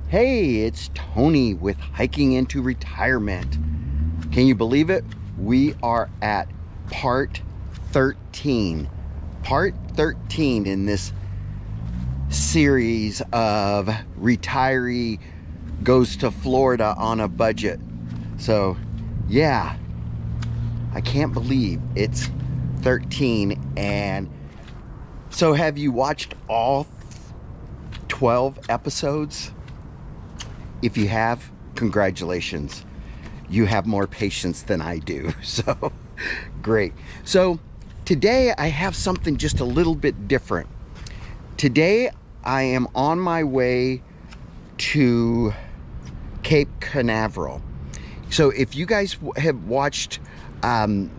Hey, it's Tony with Hiking into Retirement. Can you believe it? We are at part 13. Part 13 in this series of retiree goes to Florida on a budget. So, yeah, I can't believe it's 13. And so have you watched all 12 episodes? If you have, congratulations. You have more patience than I do. So, great. So, today I have something just a little bit different. Today I am on my way to Cape Canaveral. So, if you guys have watched the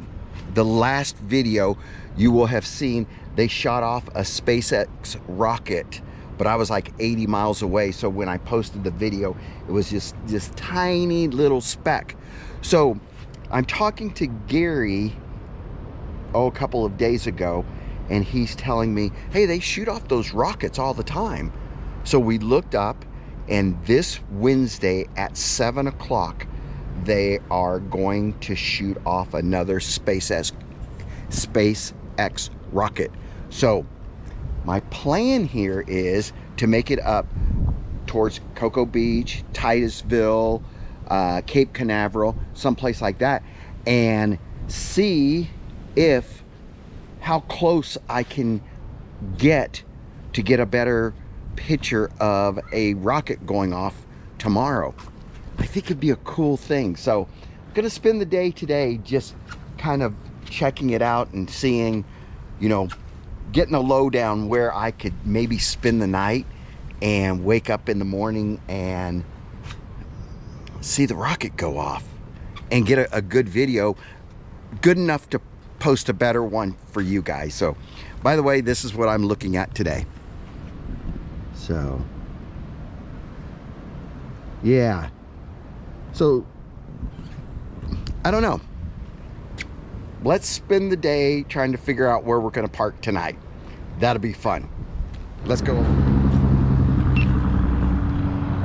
last video, you will have seen they shot off a SpaceX rocket, but I was like 80 miles away. So when I posted the video, it was just this tiny little speck. So I'm talking to Gary, a couple of days ago, and he's telling me, hey, they shoot off those rockets all the time. So we looked up, and this Wednesday at 7 o'clock, they are going to shoot off another SpaceX rocket. So my plan here is to make it up towards Cocoa Beach, Titusville, Cape Canaveral, someplace like that, and see how close I can get to get a better picture of a rocket going off tomorrow. I think it'd be a cool thing. So I'm gonna spend the day today just kind of checking it out and seeing, getting a lowdown where I could maybe spend the night and wake up in the morning and see the rocket go off and get a good video, good enough to post a better one for you guys. So, by the way, this is what I'm looking at today. So, yeah. So, I don't know. Let's spend the day trying to figure out where we're going to park tonight. That'll be fun. Let's go.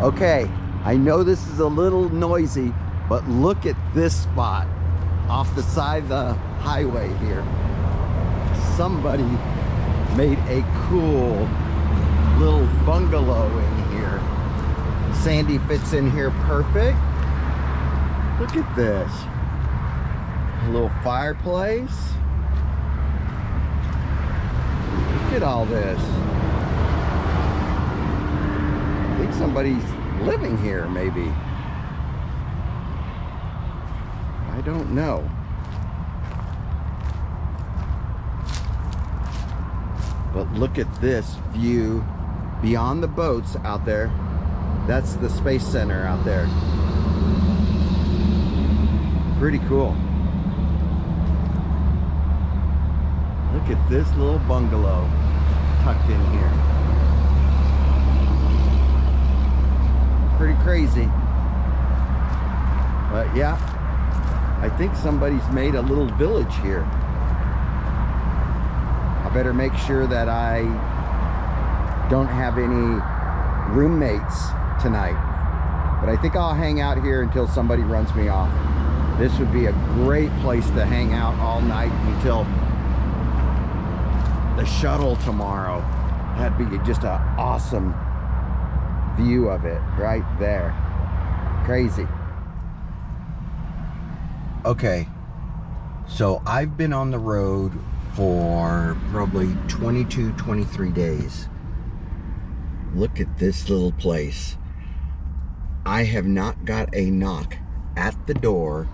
Okay, I know this is a little noisy, but look at this spot off the side of the highway here. Somebody made a cool little bungalow in here. Sandy fits in here perfect. Look at this. A little fireplace. Look at all this. I think somebody's living here, maybe. I don't know. But look at this view beyond the boats out there. That's the Space Center out there. Pretty cool. Look at this little bungalow tucked in here. Pretty crazy. But yeah, I think somebody's made a little village here. I better make sure that I don't have any roommates tonight. But I think I'll hang out here until somebody runs me off. This would be a great place to hang out all night until the shuttle tomorrow. That'd be just an awesome view of it right there. Crazy. Okay, so I've been on the road for probably 23 days. Look at this little place. I have not got a knock at the door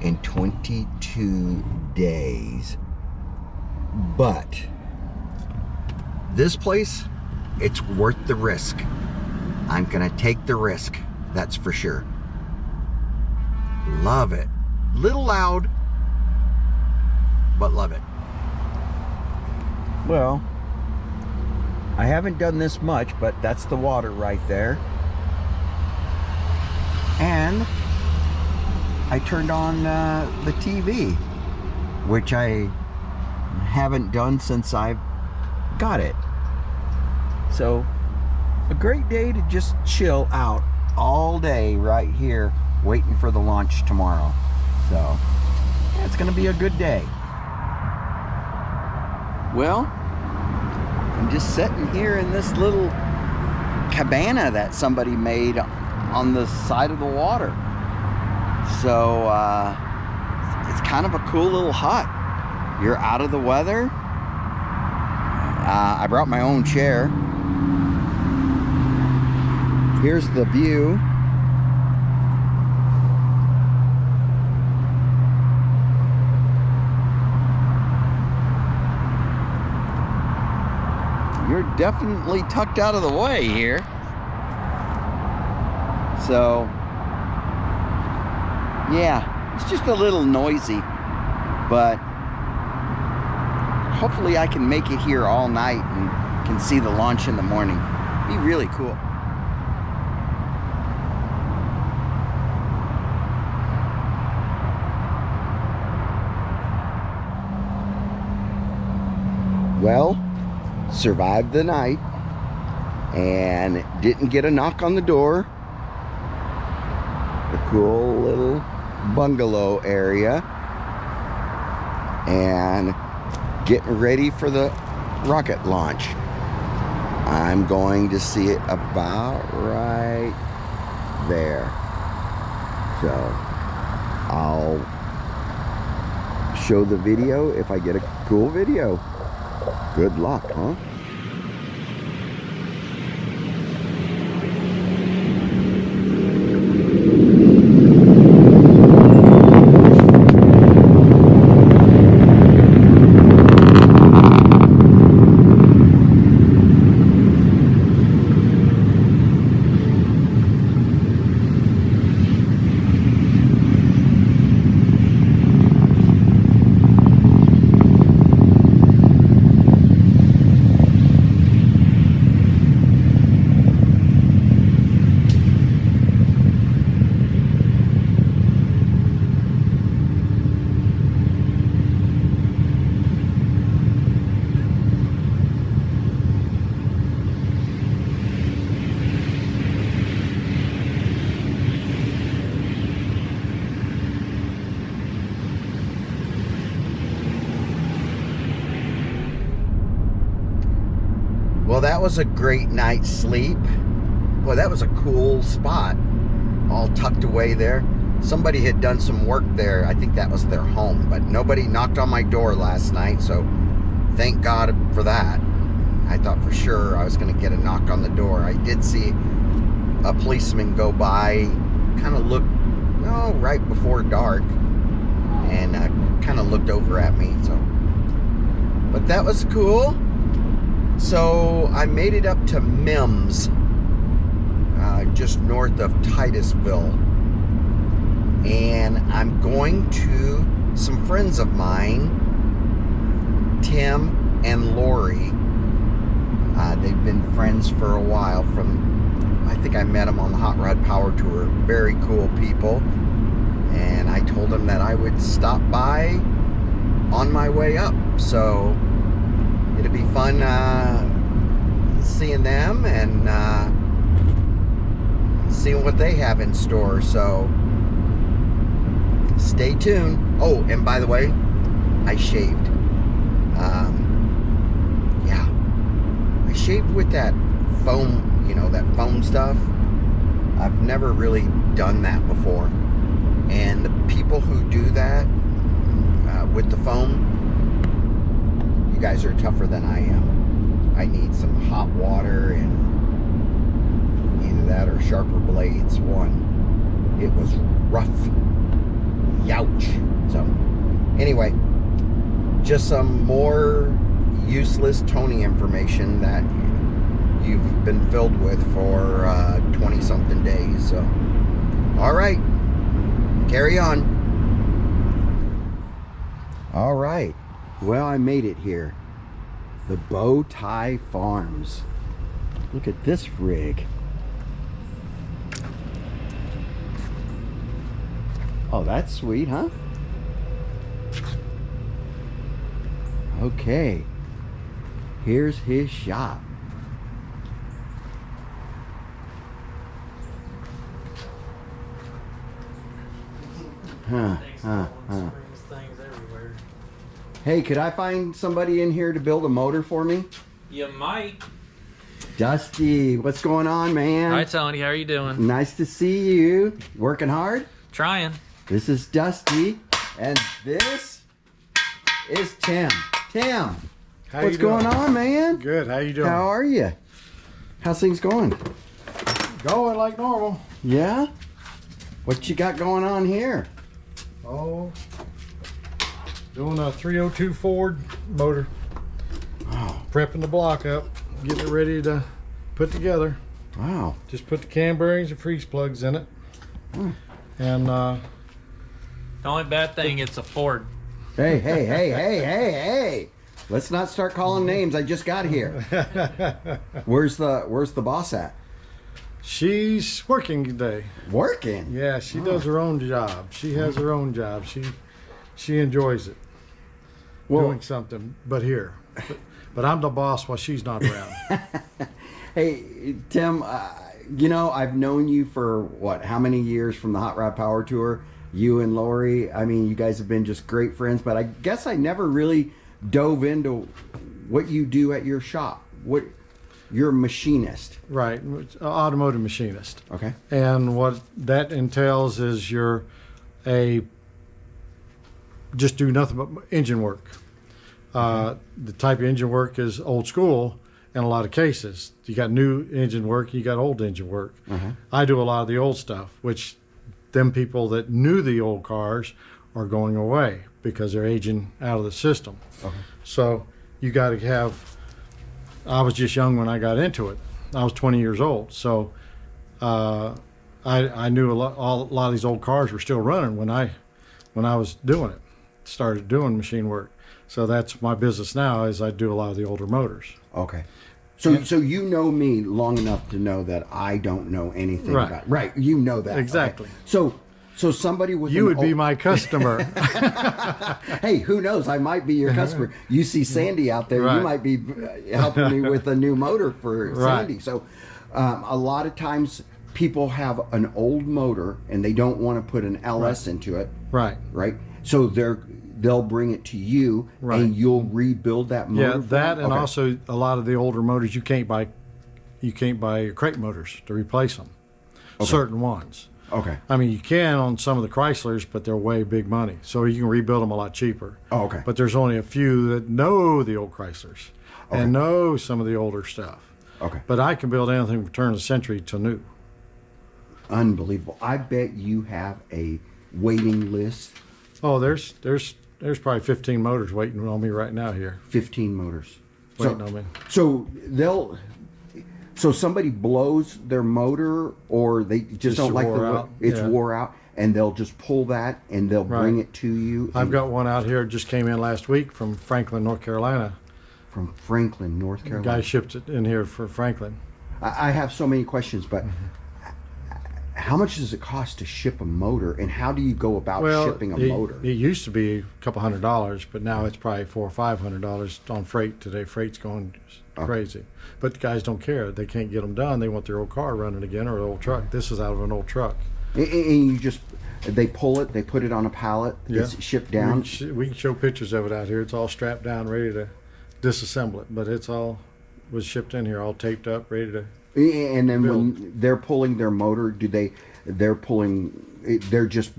in 22 days. But this place, it's worth the risk. I'm gonna take the risk, that's for sure. Love it. Little loud, but love it. Well, I haven't done this much, but that's the water right there. And I turned on the TV, which I haven't done since I've got it. So a great day to just chill out all day right here waiting for the launch tomorrow. So yeah, it's gonna be a good day. Well, I'm just sitting here in this little cabana that somebody made on the side of the water. So it's kind of a cool little hut. You're out of the weather. I brought my own chair. Here's the view. You're definitely tucked out of the way here. So, yeah, it's just a little noisy, but hopefully I can make it here all night and can see the launch in the morning. Be really cool. Well, survived the night and didn't get a knock on the door. A cool little bungalow area, and getting ready for the rocket launch. I'm going to see it about right there. So I'll show the video if I get a cool video. Good luck, huh? Well, that was a great night's sleep. Boy, that was a cool spot, all tucked away there. Somebody had done some work there. I think that was their home, but nobody knocked on my door last night, so thank God for that. I thought for sure I was going to get a knock on the door. I did see a policeman go by, kind of looked, well, right before dark, and kind of looked over at me. So, but that was cool. So I made it up to Mims, just north of Titusville, and I'm going to some friends of mine, Tim and Lori. They've been friends for a while. I think I met them on the Hot Rod Power Tour. Very cool people, and I told them that I would stop by on my way up. So it'll be fun seeing them and seeing what they have in store. So stay tuned. Oh, and by the way, I shaved. Yeah, I shaved with that foam, you know, that foam stuff. I've never really done that before. And the people who do that with the foam, you guys are tougher than I am. I need some hot water and either that or sharper blades. It was rough. Youch. So anyway, just some more useless Tony information that you've been filled with for 20 something days. So all right, carry on. All right, well, I made it here. The Bow Tie Farms. Look at this rig. Oh, that's sweet, huh? Okay, here's his shop. Things everywhere. Hey, could I find somebody in here to build a motor for me? You might. Dusty, what's going on, man? Hi, Tony. How are you doing? Nice to see you. Working hard? Trying. This is Dusty, and this is Tim. Tim, what's going on, man? Good. How you doing? How are you? How's things going? Going like normal. Yeah? What you got going on here? Oh, doing a 302 Ford motor. Oh, Prepping the block up, getting it ready to put together. wow. Just put the cam bearings and freeze plugs in it. And The only bad thing, it's a Ford. Hey. Let's not start calling names. I just got here. Where's the boss at? she's working today. Working? Yeah, she does her own job. She has her own job. She enjoys it. Well, doing something, but here. But I'm the boss while she's not around. hey, Tim, you know, I've known you for what, how many years from the Hot Rod Power Tour? You and Lori, I mean, you guys have been just great friends, but I guess I never really dove into what you do at your shop. You're a machinist. Right, automotive machinist. Okay. And what that entails is you're just do nothing but engine work. The type of engine work is old school in a lot of cases. You got new engine work, you got old engine work. I do a lot of the old stuff, which them people that knew the old cars are going away because they're aging out of the system. So you got to have, I was just young when I got into it. I was 20 years old. So I knew a lot of these old cars were still running when I was doing it, started doing machine work. So that's my business now, is I do a lot of the older motors. Okay. So you know me long enough to know that I don't know anything about it. Right, you know that. Exactly. Okay. So somebody with You would be my customer. Hey, who knows? I might be your customer. You see Sandy out there, you might be helping me with a new motor for Sandy. So a lot of times people have an old motor and they don't want to put an LS into it. Right. So they'll bring it to you and you'll rebuild that motor. Yeah, that and also a lot of the older motors you can't buy crate motors to replace them. Certain ones. Okay. I mean, you can on some of the Chryslers, but they're way big money. So you can rebuild them a lot cheaper. Oh, okay. But there's only a few that know the old Chryslers and know some of the older stuff. Okay. But I can build anything from turn of the century to new. Unbelievable. I bet you have a waiting list. Oh, there's probably 15 motors waiting on me right now here. 15 motors. Waiting on me. So somebody blows their motor, or they just don't like it's wore out, and they'll just pull that and they'll bring it to you. I've got one out here, just came in last week from Franklin, North Carolina. From Franklin, North Carolina. The guy shipped it in here for Franklin. I have so many questions, but how much does it cost to ship a motor, and how do you go about shipping a motor? It used to be a couple $100, but now it's probably $400 or $500 on freight today. Freight's going crazy. But the guys don't care. They can't get them done. They want their old car running again, or an old truck. This is out of an old truck. And they pull it, they put it on a pallet, it's shipped down. We can show pictures of it out here. It's all strapped down, ready to disassemble it. But it's all was shipped in here, all taped up, ready to. And then when they're pulling their motor, they're just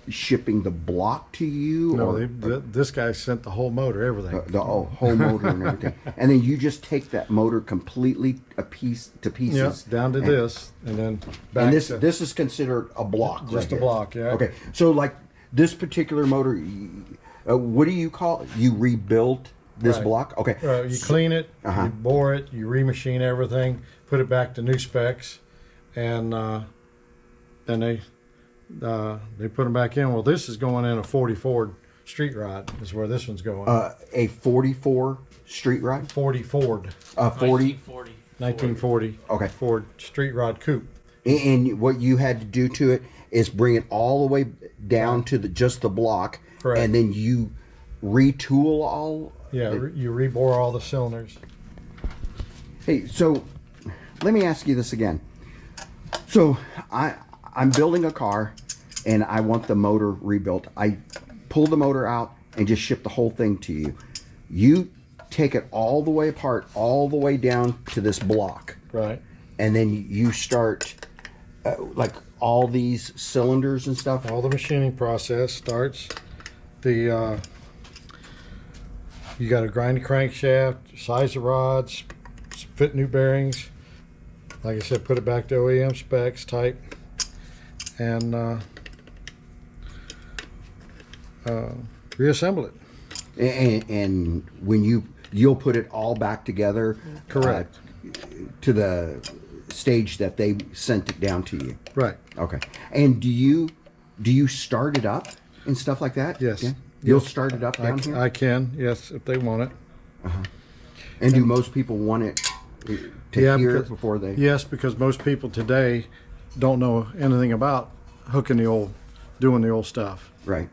shipping the block to you? No, this guy sent the whole motor, everything. The whole motor and everything. And then you just take that motor completely to pieces. Yep, down to this, and then back. And this is considered a block. Just a block, yeah. Okay, so like this particular motor, what do you call it? You rebuilt this block? Okay. You clean it, you bore it, you remachine everything, put it back to new specs, and then they put them back in. Well, this is going in a 40 Ford street rod is where this one's going. A 44 street rod? 40 Ford. 1940. Okay. Ford street rod coupe. And what you had to do to it is bring it all the way down to just the block. Correct. And then you retool all? Yeah, you rebore all the cylinders. Hey, so let me ask you this again. So I'm building a car. and I want the motor rebuilt. I pull the motor out and just ship the whole thing to you. You take it all the way apart, all the way down to this block. Right. And then you start like all these cylinders and stuff. All the machining process starts. You got to grind the crankshaft, size the rods, fit new bearings. Like I said, put it back to OEM specs, type, and reassemble it. And when you'll put it all back together. Correct. To the stage that they sent it down to you. Right. Okay. And do you start it up and stuff like that? Yes. Yeah? You'll Yes. start it up down here? I can, yes, if they want it. And do most people want it to hear it before they... Yes, because most people today don't know anything about doing the old stuff. Right.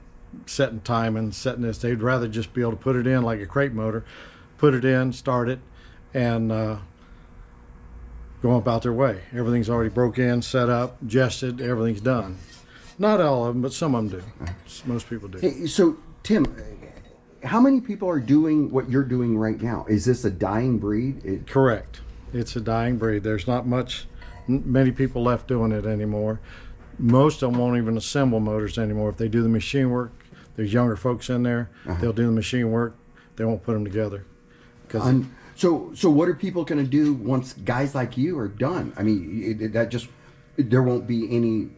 Setting time and setting this. They'd rather just be able to put it in like a crate motor, put it in, start it, and go about their way. Everything's already broke in, set up, gested, everything's done. Not all of them, but some of them do. Most people do. Hey, so, Tim, how many people are doing what you're doing right now? Is this a dying breed? Correct. It's a dying breed. There's not many people left doing it anymore. Most of them won't even assemble motors anymore. If they do the machine work, there's younger folks in there. They'll do the machine work. They won't put them together. So what are people going to do once guys like you are done? I mean, there won't be any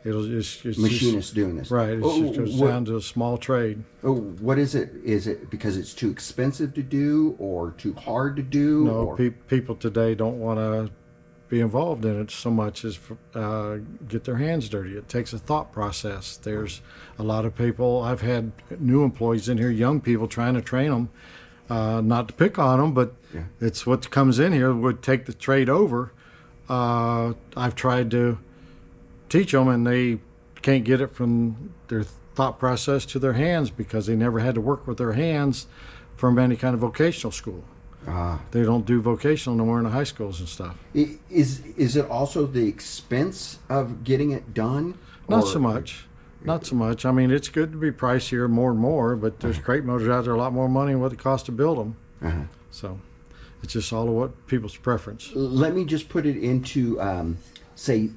machinists doing this. Right. It just goes down to a small trade. Oh, what is it? Is it because it's too expensive to do or too hard to do? No, people today don't want to be involved in it so much as get their hands dirty. It takes a thought process. There's a lot of people. I've had new employees in here, young people, trying to train them. Not to pick on them, but it's what comes in here would take the trade over. I've tried to teach them, and they can't get it from their thought process to their hands because they never had to work with their hands from any kind of vocational school. They don't do vocational no more in the high schools and stuff. Is it also the expense of getting it done? Not so much. Not so much. I mean, it's good to be pricier more and more, but there's crate motors out there a lot more money than what it costs to build them. So it's just all of what people's preference. Let me just put it into, say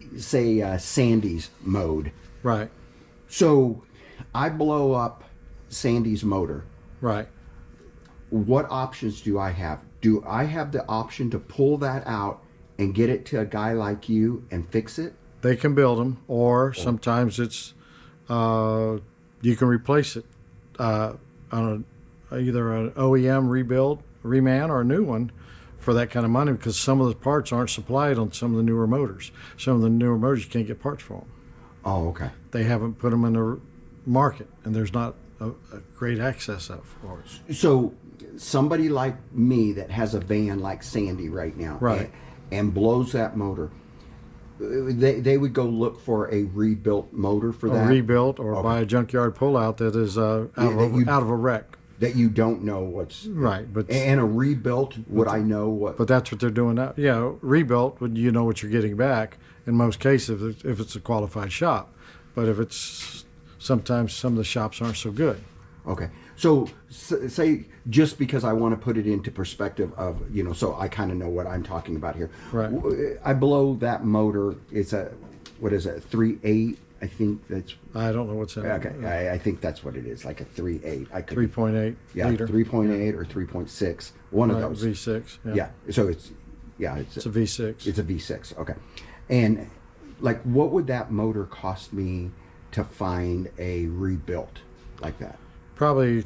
Sandy's mode. Right. So I blow up Sandy's motor. Right. What options do I have? Do I have the option to pull that out and get it to a guy like you and fix it? They can build them, or sometimes it's you can replace it on either an OEM rebuild, reman, or a new one for that kind of money, because some of the parts aren't supplied on some of the newer motors. Some of the newer motors you can't get parts for them. Oh, okay. They haven't put them in the market, and there's not a great access up for it. So somebody like me that has a van like Sandy right now, right, and blows that motor, they would go look for a rebuilt motor for that? Rebuilt, or buy a junkyard pullout that is out of a wreck. That you don't know what's... Right, but... And a rebuilt, would I know what... But that's what they're doing now. Yeah, rebuilt, you know what you're getting back in most cases if it's a qualified shop. But if it's... Sometimes some of the shops aren't so good. Okay. So say, just because I want to put it into perspective of, so I kind of know what I'm talking about here. Right. I blow that motor, it's a, what is it, 3.8? I think that's... I don't know what's in it. Okay, I think that's what it is, like a 3.8. 3.8 yeah, liter. 3.8 or 3.6, one of those. V6. Yeah, so it's a V6. It's a V6, okay. And like, what would that motor cost me to find a rebuilt like that? Probably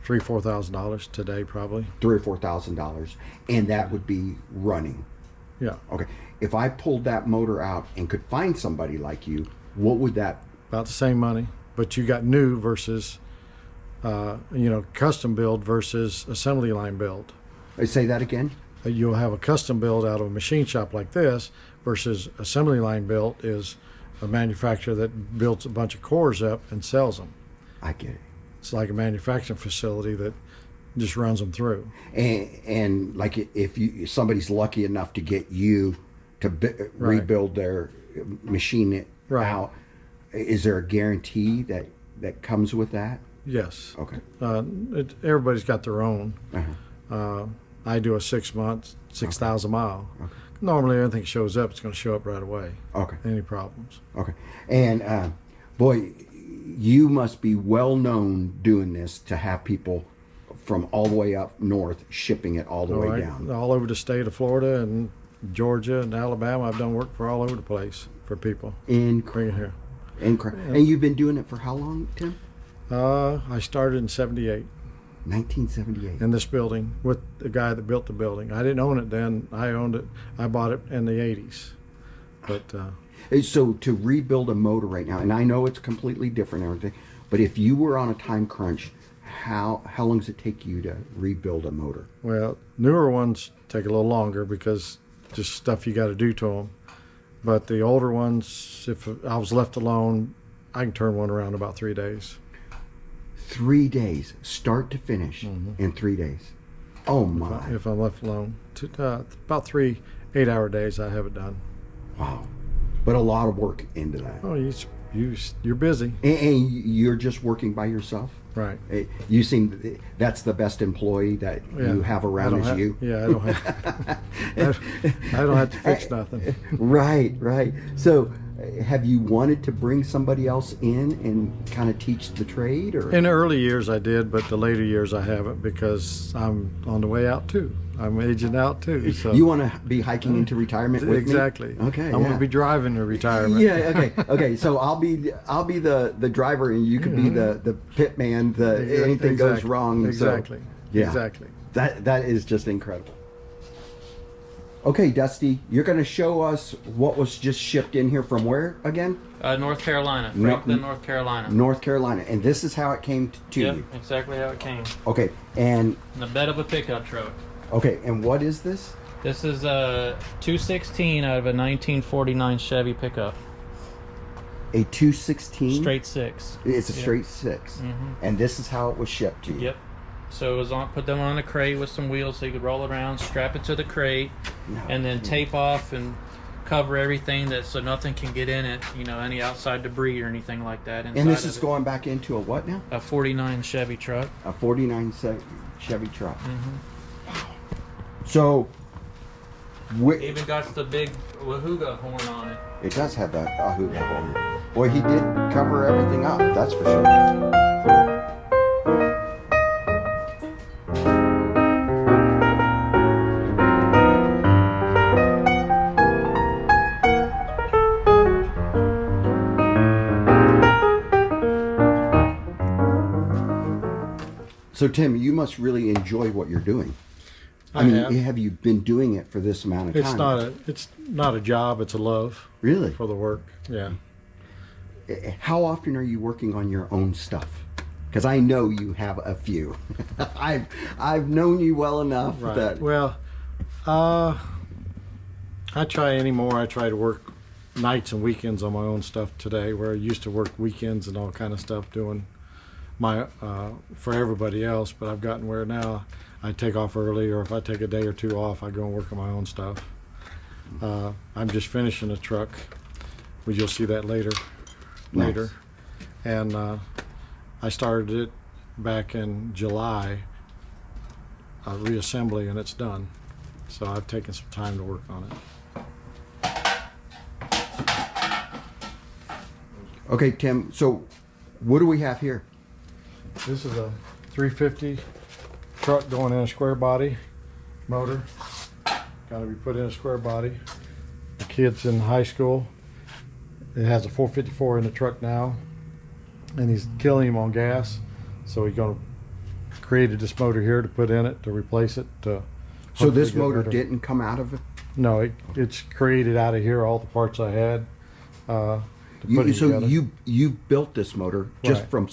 $3,000-$4,000 today, probably. $3,000 or $4,000, and that would be running. Yeah. Okay. If I pulled that motor out and could find somebody like you, what would that? About the same money, but you got new versus, custom build versus assembly line build. Say that again. You'll have a custom build out of a machine shop like this versus assembly line built is a manufacturer that builds a bunch of cores up and sells them. I get it. It's like a manufacturing facility that just runs them through. And like if somebody's lucky enough to get you to rebuild their machine out, Is there a guarantee that comes with that? Yes. Okay. Everybody's got their own. Uh-huh. I do a 6 month, 6,000 mile. Okay. Normally, anything shows up, it's going to show up right away. Okay. Any problems? Okay. And boy, you must be well known doing this to have people from all the way up north shipping it all the way down. All over the state of Florida and Georgia and Alabama. I've done work for all over the place for people. Bring it here. And you've been doing it for how long, Tim? I started in '78 1978. in this building with the guy that built the building. I didn't own it then. I owned it. I bought it in the '80s. But So to rebuild a motor right now, and I know it's completely different and everything, but if you were on a time crunch, how long does it take you to rebuild a motor? well, newer ones take a little longer because just stuff you got to do to them. But the older ones, if I was left alone, I can turn one around in about 3 days. 3 days, start to finish, in 3 days. Oh my! If I'm left alone, about 3 8-hour days, I have it done. Wow! But a lot of work into that. Oh, you're busy, And you're just working by yourself. right? You seem that's the best employee that you have around is you. Yeah, I don't have. I don't have to fix nothing. Right. So, have you wanted to bring somebody else in and kind of teach the trade, or? In the early years, I did, but the later years, I haven't because I'm on the way out too. I'm aging out too. So You want to be hiking into retirement with exactly. me? Okay. I'm going to be driving to retirement. Yeah. Okay. So I'll be the driver, and you could be the pit man. Anything goes wrong. Exactly. So, yeah. Exactly. That is just incredible. Okay, Dusty, you're going to show us what was just shipped in here from where again? North Carolina, Franklin, North Carolina. North Carolina, and this is how it came to Yep, you. exactly how it came. Okay, and In the bed of a pickup truck. and what is this? This is a 216 out of a 1949 Chevy pickup. A 216. Straight six. It's a straight 6, and this is how it was shipped to you. Yep. So it was put them on a crate with some wheels so you could roll it around, strap it to the crate, and then tape off and cover everything so nothing can get in it. Any outside debris or anything like that. And this is going back into a what now? a 49 Chevy truck. A 49 Chevy truck. Wow. So, Even got the big Wahooga horn on it. it does have that Ahuga horn. Boy, he did cover everything up. That's for sure. So Tim, you must really enjoy what you're doing. I mean, have you been doing it for this amount of time? It's not a job. It's a love. Really? For the work. Yeah. How often are you working on your own stuff? Because I know you have a few. I've known you well enough Right. that. Well, I try anymore. I try to work nights and weekends on my own stuff today, where I used to work weekends and all kind of stuff doing my for everybody else. But I've gotten where now I take off early, or if I take a day or two off, I go and work on my own stuff. I'm just finishing a truck, which you'll see that later. Nice. And I started it back in July, reassembly, and it's done. So I've taken some time to work on it. Okay, Tim. So, what do we have here? This is a 350 truck going in a square body motor. Got to be put in a square body. The kid's in high school. It has a 454 in the truck now, and he's killing him on gas. So he's going to created this motor here to put in it to replace it. So this motor didn't come out of it? No, it's created out of here. All the parts I had. To put it together. You built this motor just Right. from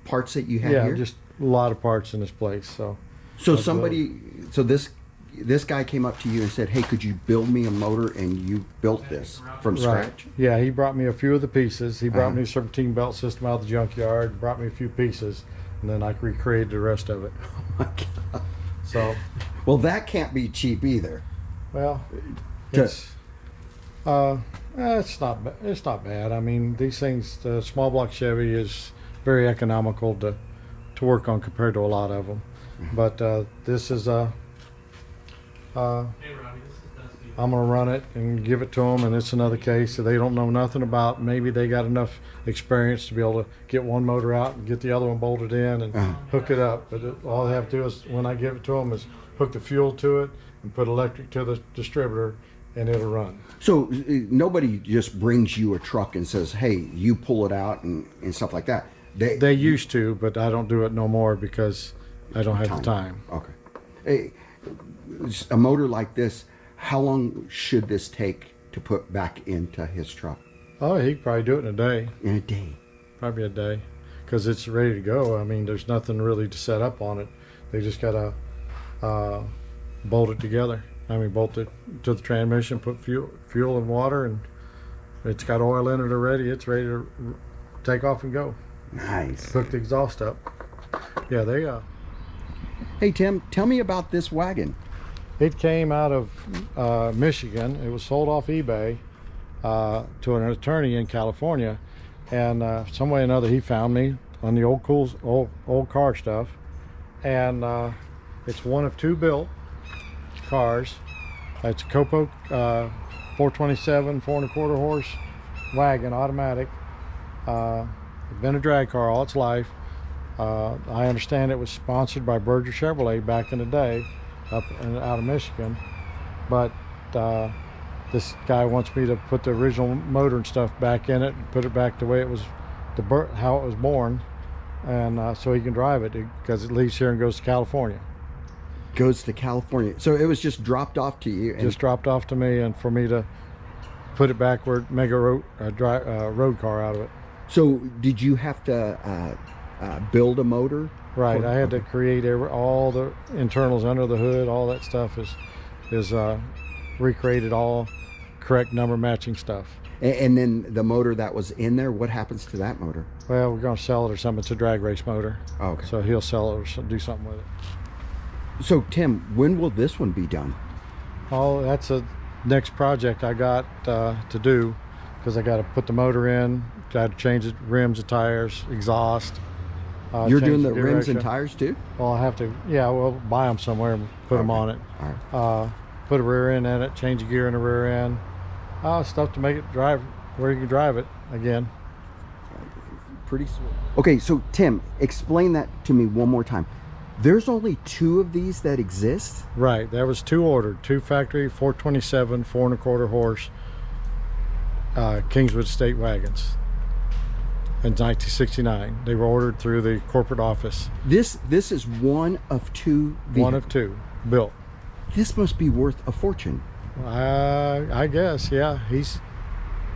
parts that you had Yeah, here? just a lot of parts in this place. So this guy came up to you and said, "Hey, could you build me a motor?" And you built this from scratch. Yeah, he brought me a few of the pieces. He brought me a serpentine belt system out of the junkyard, brought me a few pieces, and then I recreated the rest of it. Oh my God. So, Well, that can't be cheap either. well, Just- It's not bad. I mean, these things, the small block Chevy is very economical to work on compared to a lot of them. But this is Hey, Robbie, this is Dusty. I'm gonna run it and give it to them, and it's another case that they don't know nothing about. Maybe they got enough experience to be able to get one motor out and get the other one bolted in and hook it up. But all they have to do is, when I give it to them, is hook the fuel to it and put electric to the distributor, and it'll run. So nobody just brings you a truck and says, hey, you pull it out and stuff like that. They used to, but I don't do it no more because I don't have the time. Okay. Hey, a motor like this, how long should this take to put back into his truck? Oh, he could probably do it in a day. In a day? Probably a day, because it's ready to go. I mean, there's nothing really to set up on it. They just gotta bolt it together. I mean, bolt it to the transmission, put fuel and water, and it's got oil in it already. It's ready to take off and go. Nice. Hook the exhaust up. Yeah, they Hey, Tim, tell me about this wagon. It came out of Michigan. It was sold off eBay to an attorney in California, and some way or another he found me on the old car stuff, and it's one of two built cars. It's a Copo 427 4¼ horse wagon, automatic. Been a drag car all its life. I understand it was sponsored by Berger Chevrolet back in the day, out of Michigan, but this guy wants me to put the original motor and stuff back in it and put it back the way it was, how it was born, and so he can drive it, because it leaves here and goes to California. Goes to California. So it was just dropped off to you? Just dropped off to me, and for me to put it back where, make a road car out of it. So did you have to build a motor? Right, I had to create all the internals under the hood. All that stuff is recreated, all correct number matching stuff. And then the motor that was in there, what happens to that motor? Well, we're going to sell it or something. It's a drag race motor. Oh, okay. So he'll sell it or do something with it. So Tim, when will this one be done? Oh, that's a next project I got to do, because I got to put the motor in, got to change the rims, the tires, exhaust. You're doing the gear rims ratio. and tires too? Well, I have to, yeah, we'll buy them somewhere and put them on it. All right. Put a rear end in it, change the gear in the rear end. Stuff to make it drive where you can drive it again. Pretty sweet. Okay, so Tim, explain that to me one more time. There's only two of these that exist? Right, there was two ordered, two factory 427 4¼ horse Kingswood State wagons in 1969. They were ordered through the corporate office. This is one of two vehicles. One of two built. This must be worth a fortune. I guess, yeah. He's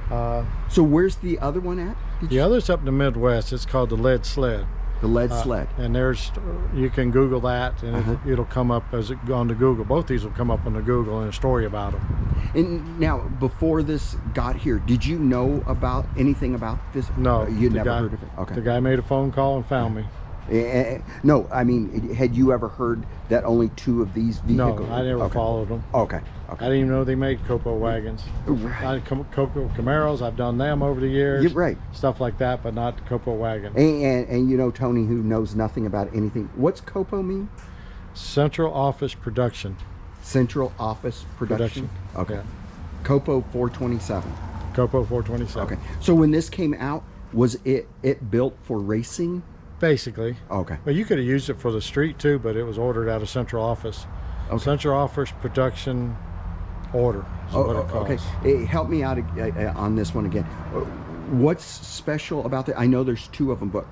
so where's the other one at? the other's up in the Midwest. It's called the Lead Sled. The lead sled. And there's, you can Google that, and it'll come up as it on the Google. Both these will come up on the Google and a story about them. And now, before this got here, did you know about anything about this? No, you never heard of it. Okay. The guy made a phone call and found me. No, I mean, had you ever heard that only two of these vehicles? No, I never followed them. Okay. I didn't even know they made Copo wagons. Right. Copo Camaros, I've done them over the years. You're right. Stuff like that, but not Copo wagon. And you know, Tony, who knows nothing about anything, what's COPO mean? Central Office Production. Central Office Production? Okay. Yeah. COPO 427. Copo 427. Okay. So when this came out, was it built for racing? Basically. Okay. Well, you could have used it for the street too, but it was ordered out of Central Office. Okay. Central Office Production Order is what it calls. Okay. Hey, help me out on this one again. What's special about that? I know there's two of them, but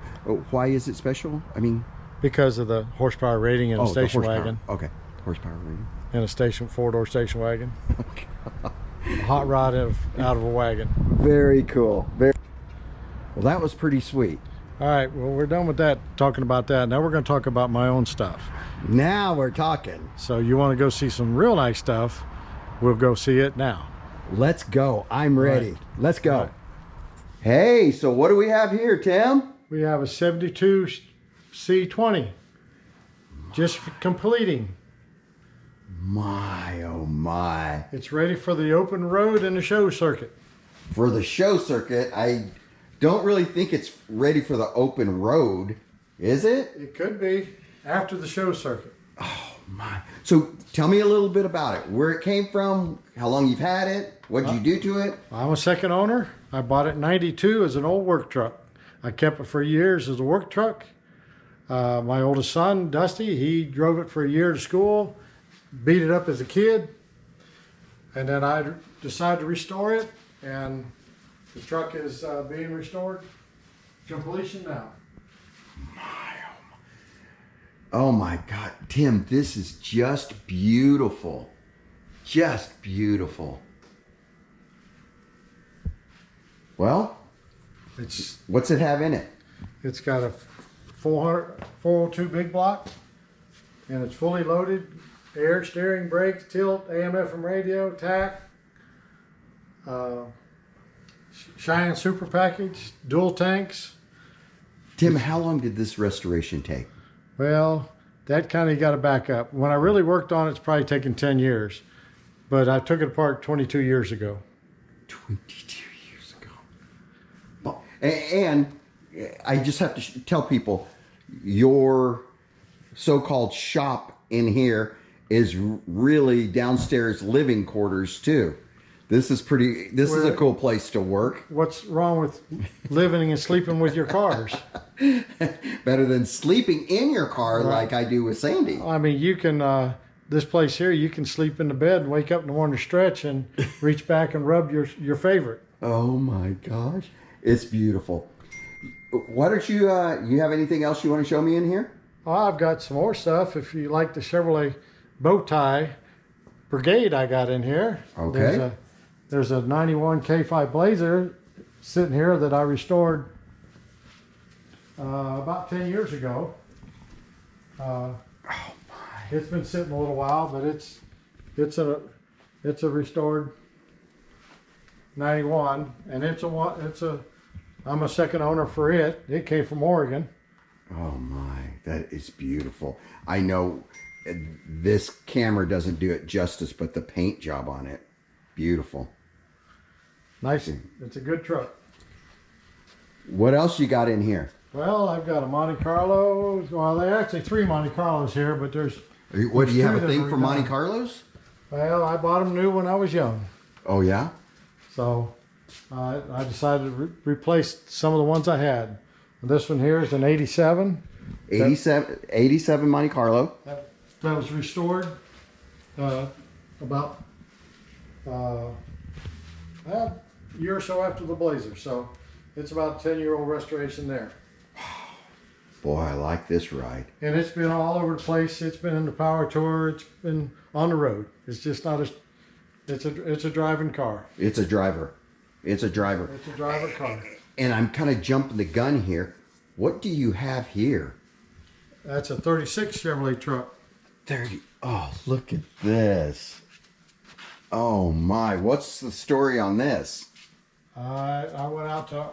why is it special? I mean, because of the horsepower rating in a station the horsepower. wagon. Okay. Horsepower rating. In a station 4-door station wagon. A hot rod out of a wagon. Very cool. Well, that was pretty sweet. All right, well, we're done with that, talking about that. Now we're going to talk about my own stuff. Now we're talking. So you want to go see some real nice stuff, we'll go see it now. Let's go. I'm ready. Right. Let's go. Right. Hey, so what do we have here, Tim? We have a 72 C20, just completing. My, oh my. It's ready for the open road and the show circuit. for the show circuit. I don't really think it's ready for the open road, is it? It could be after the show circuit. Oh my. So tell me a little bit about it. Where it came from, how long you've had it, what you do to it. I'm a second owner. I bought it in '92 as an old work truck. I kept it for years as a work truck. My oldest son, Dusty, he drove it for a year to school, beat it up as a kid, and then I decided to restore it, and the truck is being restored completion now. Oh my God, Tim, this is just beautiful. Just beautiful. Well, what's it have in it? It's got a 402 big block, and it's fully loaded. Air, steering, brakes, tilt, AM/FM radio, tack, Cheyenne Super Package, dual tanks. Tim, how long did this restoration take? Well, that kind of got to back up. When I really worked on it, it's probably taken 10 years, but I took it apart 22 years ago. 22 years ago. Well, and I just have to tell people, your so-called shop in here is really downstairs living quarters too. This is a cool place to work. What's wrong with living and sleeping with your cars? Better than sleeping in your car like I do with Sandy. I mean, you can, this place here, you can sleep in the bed and wake up in the morning to stretch and reach back and rub your favorite. Oh my gosh. It's beautiful. Why don't you have anything else you want to show me in here? Oh, I've got some more stuff. If you like the Chevrolet bow tie brigade I got in here. Okay. There's a 91 K5 Blazer sitting here that I restored about 10 years ago. It's been sitting a little while, but it's a restored 91, and I'm a second owner for it. It came from Oregon. Oh my, that is beautiful. I know this camera doesn't do it justice, but the paint job on it, beautiful. Nice. It's a good truck. What else you got in here? Well, I've got a Monte Carlo. Well, there are actually 3 Monte Carlos here, but there's... What, do you have a thing for Monte Carlos? Well, I bought them new when I was young. Oh, yeah? So I decided to replace some of the ones I had. And this one here is an 87. 87 Monte Carlo. That was restored about a year or so after the Blazer. So it's about a 10-year-old restoration there. Boy, I like this ride. And it's been all over the place. It's been in the power tour. It's been on the road. It's just not it's a driving car. It's a driver. It's a driver. It's a driver car. And I'm kind of jumping the gun here. What do you have here? That's a 36 Chevrolet truck. 30. Oh, look at this. Oh my, what's the story on this? I went out to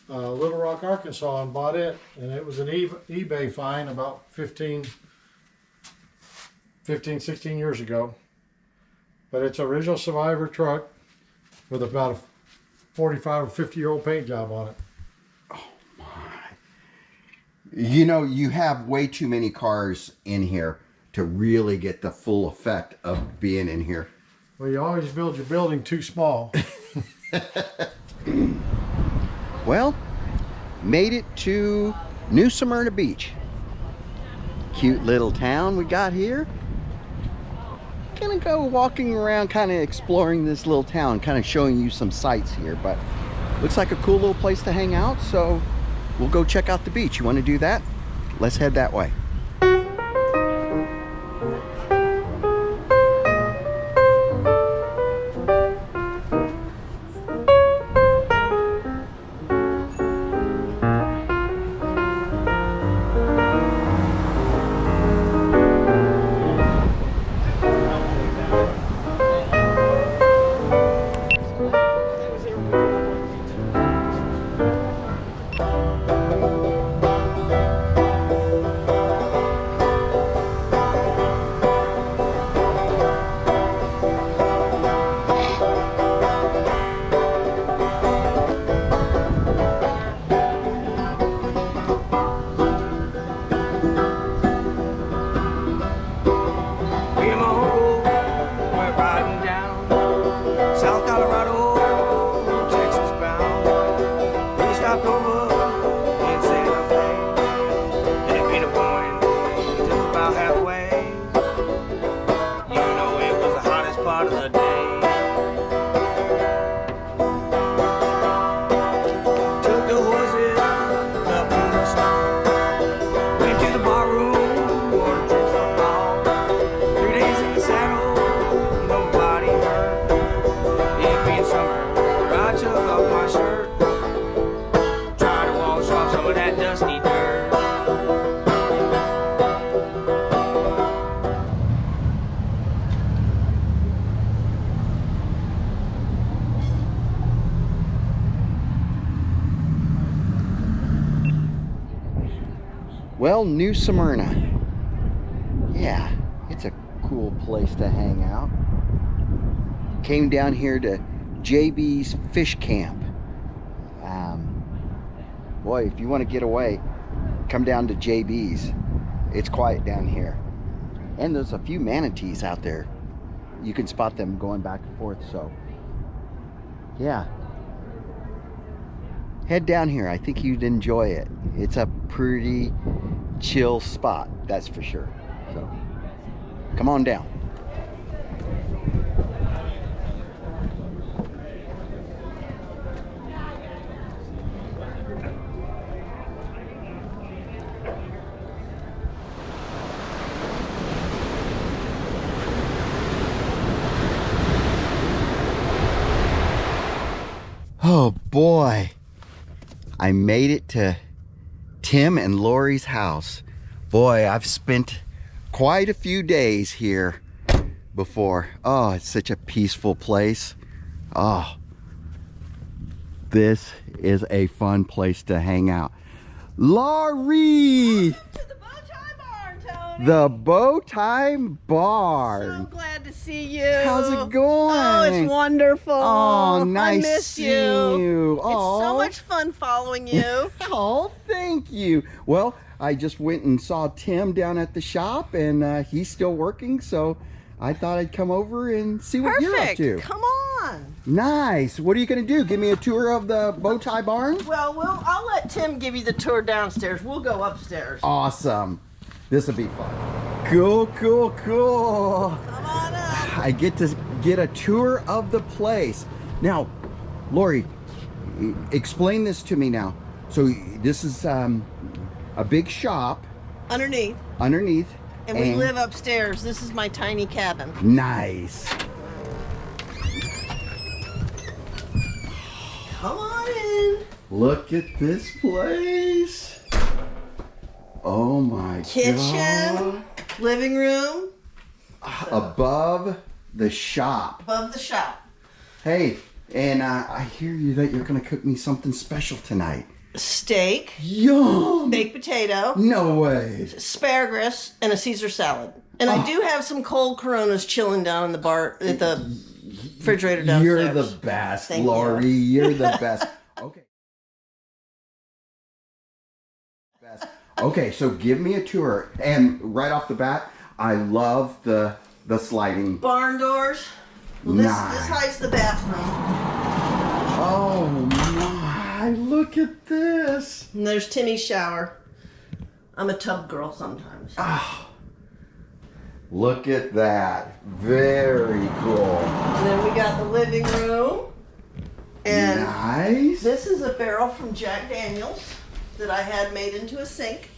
Little Rock, Arkansas and bought it, and it was an eBay find about 15, 16 years ago. But it's an original Survivor truck with about a 45 or 50-year-old paint job on it. Oh my. You know, you have way too many cars in here to really get the full effect of being in here. Well, you always build your building too small. Well, made it to New Smyrna Beach. Cute little town we got here. Gonna go walking around, kind of exploring this little town, kind of showing you some sights here, but looks like a cool little place to hang out, so we'll go check out the beach. You want to do that? Let's head that way. Well, New Smyrna. Yeah, it's a cool place to hang out. Came down here to JB's Fish Camp. Boy, if you want to get away, come down to JB's. It's quiet down here. And there's a few manatees out there. You can spot them going back and forth, so yeah. Head down here. I think you'd enjoy it. It's a pretty chill spot, that's for sure. So come on down. Oh boy, I made it to Tim and Lori's house. Boy, I've spent quite a few days here before. Oh, it's such a peaceful place. Oh, this is a fun place to hang out. Lori! Welcome to the Bowtie Barn, Tony. The Bowtie Barn. So glad to see you. How's it going? Oh, it's wonderful. Oh, nice I miss seeing you. It's Oh. so much fun following you. Oh, thank you. Well, I just went and saw Tim down at the shop, and he's still working, so I thought I'd come over and see what you're up Perfect. to. Come on. Nice. What are you going to do? Give me a tour of the Bowtie Barn? Well, I'll let Tim give you the tour downstairs. We'll go upstairs. Awesome. This will be fun. Cool, cool, cool. Come on up. I get to get a tour of the place. Now, Lori, explain this to me now. So this is a big shop Underneath. underneath. And we live upstairs. This is my tiny cabin. Nice. Come on in. Look at this place. Oh my Kitchen. God. Living room. Above the shop. Above the shop. Hey, and I hear you that you're going to cook me something special tonight. Steak. Yum! Baked potato. No way. Asparagus, and a Caesar salad. And I do have some cold Coronas chilling down in the bar at the refrigerator downstairs. You're the best, Thank Lori. you. You're the best. Okay. Okay, so give me a tour. And right off the bat, I love the sliding. Barn doors. Well, this Nice. hides the bathroom. Oh my, look at this. And there's Timmy's shower. I'm a tub girl sometimes. Look at that. Very cool. And then we got the living room. And Nice. this is a barrel from Jack Daniels that I had made into a sink.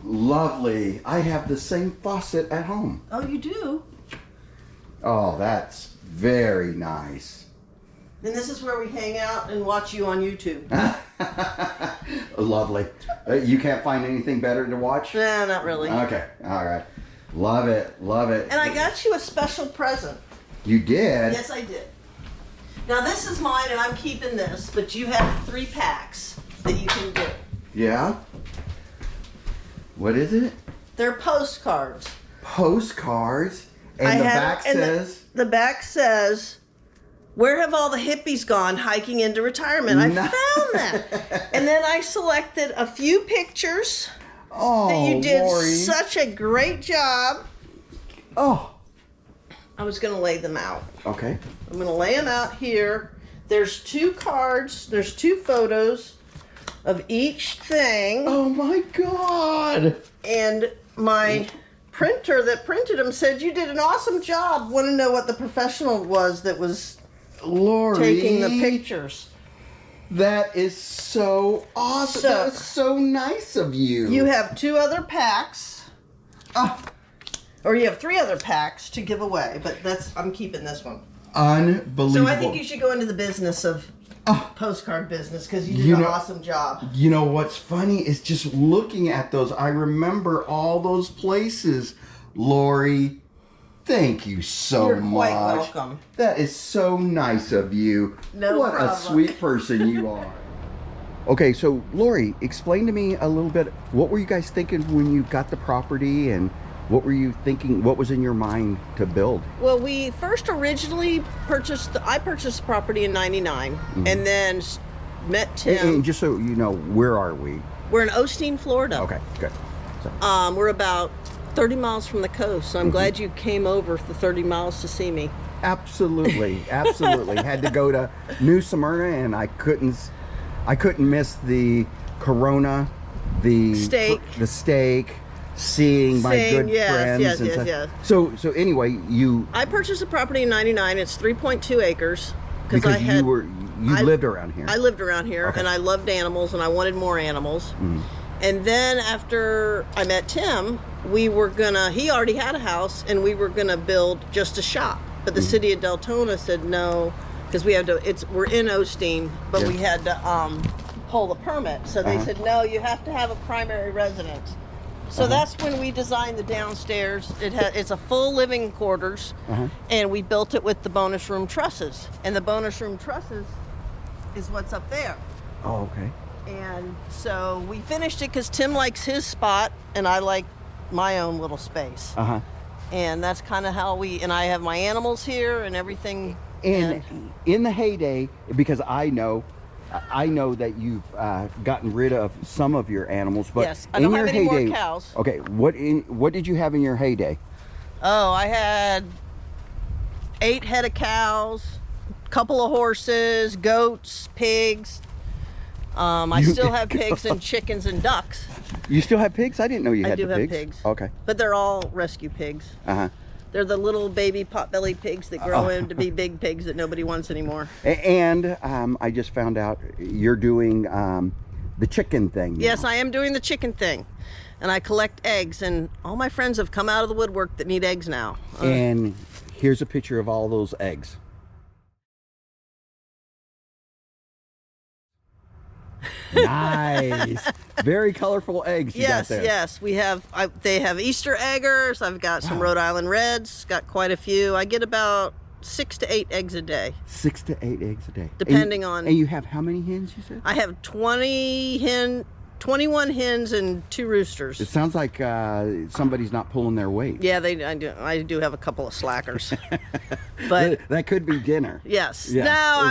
Lovely. I have the same faucet at home. Oh, you do? Oh, that's very nice. And this is where we hang out and watch you on YouTube. Lovely. You can't find anything better to watch? Nah, not really. Okay, all right. Love it, love it. And I got you a special present. You did? Yes, I did. Now this is mine, and I'm keeping this, but you have 3 packs that you can do. Yeah? What is it? They're postcards. Postcards. And I the have- back and says... The back says, "Where have all the hippies gone hiking into retirement?" I Nice. found that. And then I selected a few pictures Oh, that you did Lori. such a great job. Oh, I was going to lay them out. okay. I'm going to lay them out here. There's 2 cards. There's 2 photos of each thing. Oh my God. And my printer that printed them said, "You did an awesome job." Want to know what the professional was that was Lori. taking the pictures. That is so awesome. So- that is so nice of you. You have 2 other packs. Or you have 3 other packs to give away, but I'm keeping this one. Unbelievable. So I think you should go into the business of postcard business because you did an awesome job. You know what's funny is just looking at those. I remember all those places. Lori, thank you so You're much. quite welcome. That is so nice of you. No what problem. a sweet person you are. Okay, so Lori, explain to me a little bit, what were you guys thinking when you got the property, and what were you thinking, what was in your mind to build? Well, we first originally I purchased the property in 99 and then met Tim. And just so you know, where are we? We're in Osteen, Florida. Okay, good. So, We're about 30 miles from the coast, so I'm glad you came over the 30 miles to see me. absolutely, absolutely. Had to go to New Smyrna, and I couldn't miss the Corona, the steak, seeing my good friends. Yes. So anyway, I purchased the property in 99. It's 3.2 acres because you lived around here. I lived around here, and I loved animals, and I wanted more animals. And then after I met Tim, he already had a house, and we were gonna build just a shop. But the city of Deltona said no, because we're in Osteen, but we had to pull the permit. So they said, no, you have to have a primary residence. So that's when we designed the downstairs. It's a full living quarters, and we built it with the bonus room trusses. And the bonus room trusses is what's up there. Oh, okay. And so we finished it because Tim likes his spot, and I like my own little space. And that's kind of how and I have my animals here and everything. And in the heyday, because I know that you've gotten rid of some of your animals, but yes, I don't have any more cows. Okay, what did you have in your heyday? Oh, I had 8 head of cows, a couple of horses, goats, pigs. I still have pigs and chickens and ducks. You still have pigs? I didn't know you had pigs. I do have pigs. pigs. Okay. But they're all rescue pigs. They're the little baby pot-bellied pigs that grow into be big pigs that nobody wants anymore. And I just found out you're doing the chicken thing now. Yes, I am doing the chicken thing. And I collect eggs, and all my friends have come out of the woodwork that need eggs now. And here's a picture of all those eggs. Nice. Very colorful eggs you got there. Yes, we have. They have Easter eggers. I've got some Rhode Island Reds. Got quite a few. I get about 6 to 8 eggs a day. 6 to 8 eggs a day. Depending on. And you have how many hens, you said? I have 21 hens and 2 roosters. It sounds like somebody's not pulling their weight. Yeah, I do have a couple of slackers. But that could be dinner. Yes. Yeah. No.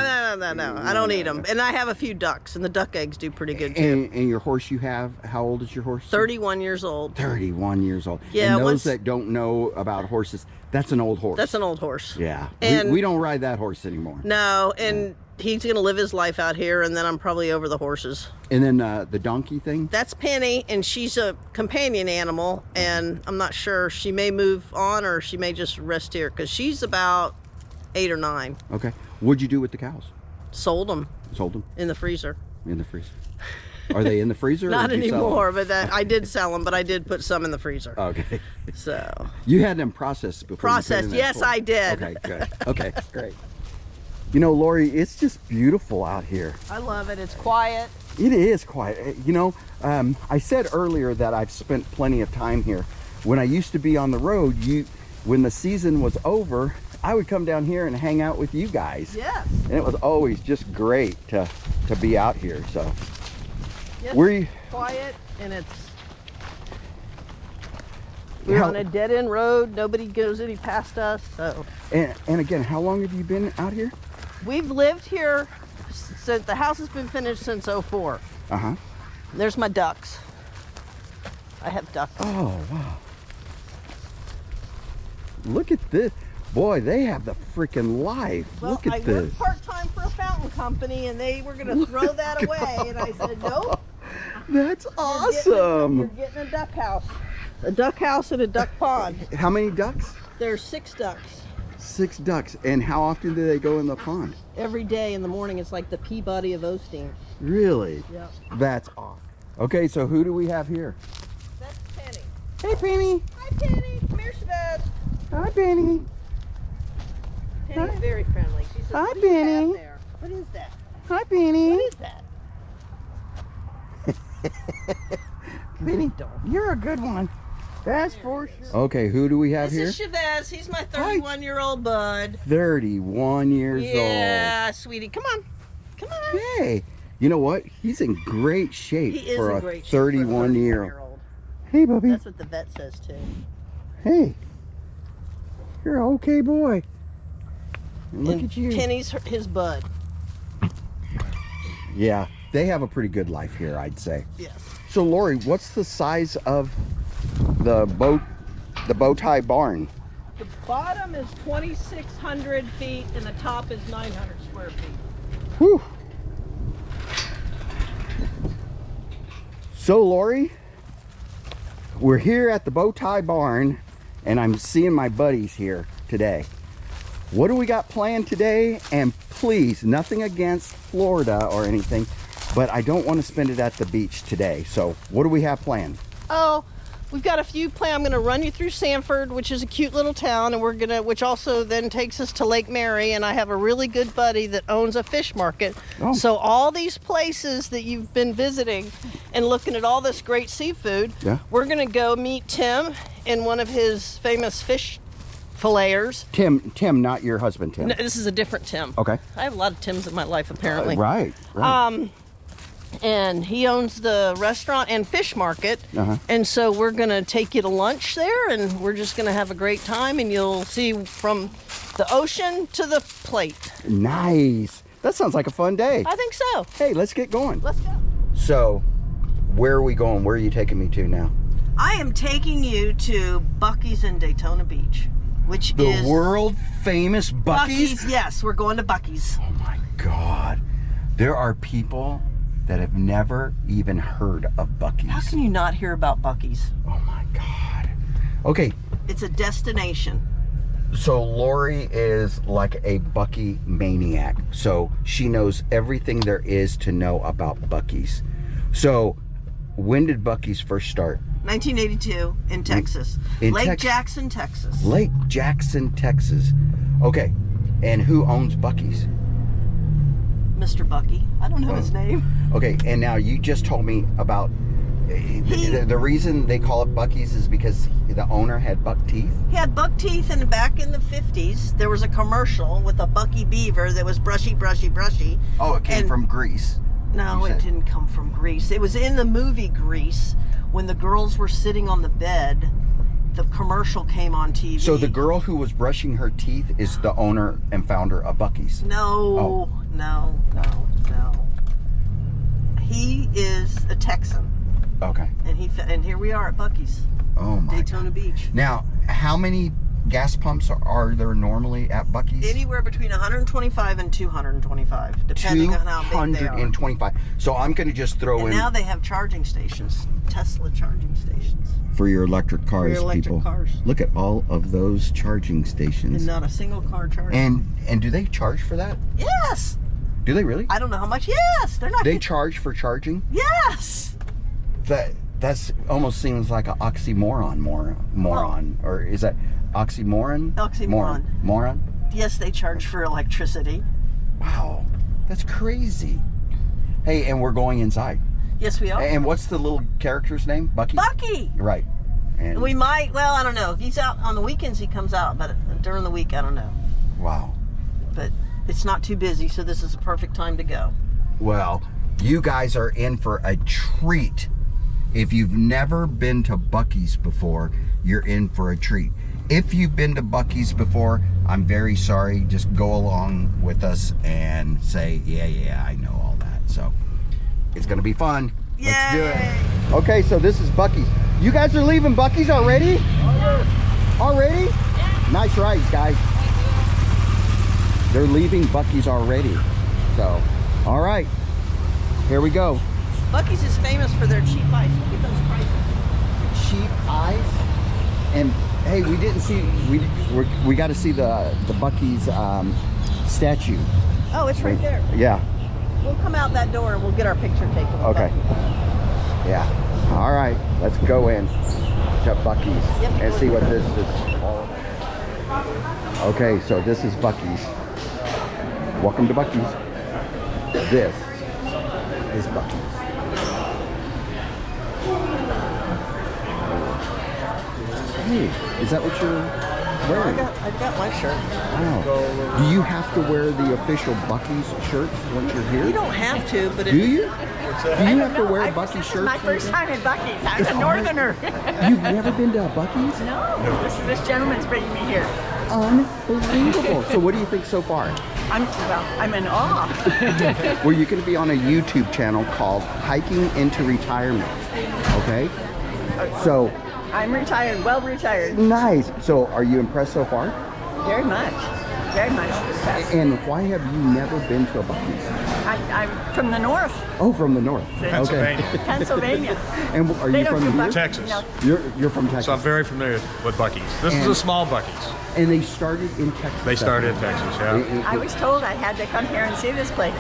I don't eat them. And I have a few ducks, and the duck eggs do pretty good too. And your horse you have, how old is your horse? 31 years old. 31 years old. Yeah. And those that don't know about horses, that's an old horse. That's an old horse. Yeah. And we don't ride that horse anymore. No, and he's going to live his life out here, and then I'm probably over the horses. And then the donkey thing? That's Penny, and she's a companion animal, and I'm not sure. She may move on, or she may just rest here, because she's about 8 or 9. Okay. What'd you do with the cows? Sold them. Sold them? In the freezer. In the freezer. Are they in the freezer? Not anymore, but I did sell them, but I did put some in the freezer. Okay. So. You had them processed before. Processed, yes, I did. Okay, good. Okay, great. You know, Lori, it's just beautiful out here. I love it. It's quiet. It is quiet. You know, I said earlier that I've spent plenty of time here. When I used to be on the road, when the season was over, I would come down here and hang out with you guys. Yes. And it was always just great to be out here. So. Yes, We're quiet, and we're on a dead-end road. Nobody goes any past us. So. And again, how long have you been out here? We've lived here since the house has been finished since '04. There's my ducks. I have ducks. Oh wow! Look at this. Boy, they have the freaking life. Well, Look at I this. worked part-time for a fountain company, and they were going to throw that away, and I said, nope. That's awesome. You're getting a duck house. A duck house and a duck pond. How many ducks? There's 6 ducks. 6 ducks. And how often do they go in the pond? Every day in the morning. It's like the Peabody of Osteen. Really? Yep. That's awesome. Okay, so who do we have here? That's Penny. Hey, Penny. Hi, Penny. Come here, Shabazz. Hi, Penny. Penny's very friendly. She says, Hi, what do you have Penny. there? What is that? Hi, Penny. What is that? Penny, you're a good one. That's for sure. Okay, who do we have here? This is Shabazz. He's my 31-year-old bud. 31 years old. Yeah, sweetie. Come on. Come on. Hey, You know what? He's in great shape He is for in a great shape for a 31-year-old. Hey, Bubby. That's what the vet says too. Hey. You're an okay boy. And look And at you. Penny's his bud. Yeah, they have a pretty good life here, I'd say. Yes. So, Lori, what's the size of the bow tie barn? The bottom is 2,600 feet and the top is 900 square feet. Whew. So, Lori, we're here at the bow tie barn, and I'm seeing my buddies here today. What do we got planned today? And please, nothing against Florida or anything, but I don't want to spend it at the beach today. So what do we have planned? Oh, we've got a few plans. I'm going to run you through Sanford, which is a cute little town, and which also then takes us to Lake Mary. And I have a really good buddy that owns a fish market. Oh. So all these places that you've been visiting and looking at all this great seafood, Yeah. we're going to go meet Tim in one of his famous fish filleters. Tim, not your husband, Tim. No, this is a different Tim. Okay. I have a lot of Tims in my life, apparently. Right. And he owns the restaurant and fish market. Uh-huh. And so we're going to take you to lunch there, and we're just going to have a great time, and you'll see from the ocean to the plate. Nice. That sounds like a fun day. I think so. Hey, let's get going. Let's go. So, where are we going? Where are you taking me to now? I am taking you to Buc-ee's in Daytona Beach, which is... The world famous Buc-ee's? Yes, we're going to Buc-ee's. Oh my God. There are people that have never even heard of Buc-ee's. How can you not hear about Buc-ee's? Oh my God. Okay, It's a destination. so Lori is like a Buc-ee maniac. So she knows everything there is to know about Buc-ee's. So when did Buc-ee's first start? 1982 in Texas. In Lake Jackson, Texas. Lake Jackson, Texas. Okay, and who owns Buc-ee's? Mr. Buc-ee. I don't know his name. Okay, and now you just told me about the reason they call it Buc-ee's is because the owner had buck teeth. He had buck teeth, and back in the 50s, there was a commercial with a Buc-ee beaver that was brushy, brushy, brushy. Oh, it came And- from Greece. No, You it said- didn't come from Greece. It was in the movie Grease when the girls were sitting on the bed. The commercial came on TV. So the girl who was brushing her teeth is the owner and founder of Buc-ee's. No, Oh. no. He is a Texan, Okay. and here we are at Buc-ee's, Oh my Daytona Beach. Now, how many gas pumps are there normally at Buc-ee's? Anywhere between 125 and 225, depending on how big they are. 225. So I'm going to just throw And in now they have charging stations, Tesla charging stations, for your electric cars, your electric people. cars. Look at all of those charging stations. and not a single car charging. And do they charge for that? Yes, Do they really? I don't know how much. Yes, they're not. They charge for charging? Yes. That's almost seems like an oxymoron, moron, or is that oxymoron? Oxymoron. Moron? Yes, they charge for electricity. Wow, that's crazy. Hey, and we're going inside. Yes, we are. And what's the little character's name? Buc-ee? Buc-ee. Right. And We might. Well, I don't know. If he's out on the weekends, he comes out, but during the week, I don't know. wow. But it's not too busy, so this is a perfect time to go. Well, you guys are in for a treat. If you've never been to Buc-ee's before, you're in for a treat. If you've been to Buc-ee's before, I'm very sorry. Just go along with us and say, yeah, I know all that. So it's going to be fun. Let's do it. Yay. Okay, so this is Buc-ee's. You guys are leaving Buc-ee's already? Already? Nice rides, guys. They're leaving Buc-ee's already. So, all right, here we go. Buc-ee's is famous for their cheap ice. Look at those prices. Cheap ice. And hey, we didn't see, we got to see the Buc-ee's statue. Oh, it's right there. Yeah, We'll come out that door and we'll get our picture taken. with okay. Buc-ee. Yeah, all right, let's go in to Buc-ee's Yep. and see what this is all about. Okay, so this is Buc-ee's. Welcome to Buc-ee's. This is Buc-ee's. Hey, is that what you're wearing? I've got my shirt. Wow. Do you have to wear the official Buc-ee's shirt once you're here? You don't have to, but Do you? Do you have to wear a Buc-ee This shirt? is my first time at Buc-ee's. I'm a northerner. You've never been to a Buc-ee's? No, this gentleman's bringing me here. Unbelievable. So what do you think so far? I'm in awe. Well, you're going to be on a YouTube channel called Hiking into Retirement. Okay? So, I'm retired, well retired. nice. So, are you impressed so far? Very much. Very much. And why have you never been to a Buc-ee's? I'm from the north, Oh, from the north. Pennsylvania. Okay. Pennsylvania. And are They you don't from do here? Buc-ee's. Texas. No. You're from Texas. So I'm very familiar with Buc-ee's. This is And- a small Buc-ee's. And they started in Texas. They started in Texas, yeah. I was told I had to come here and see this place.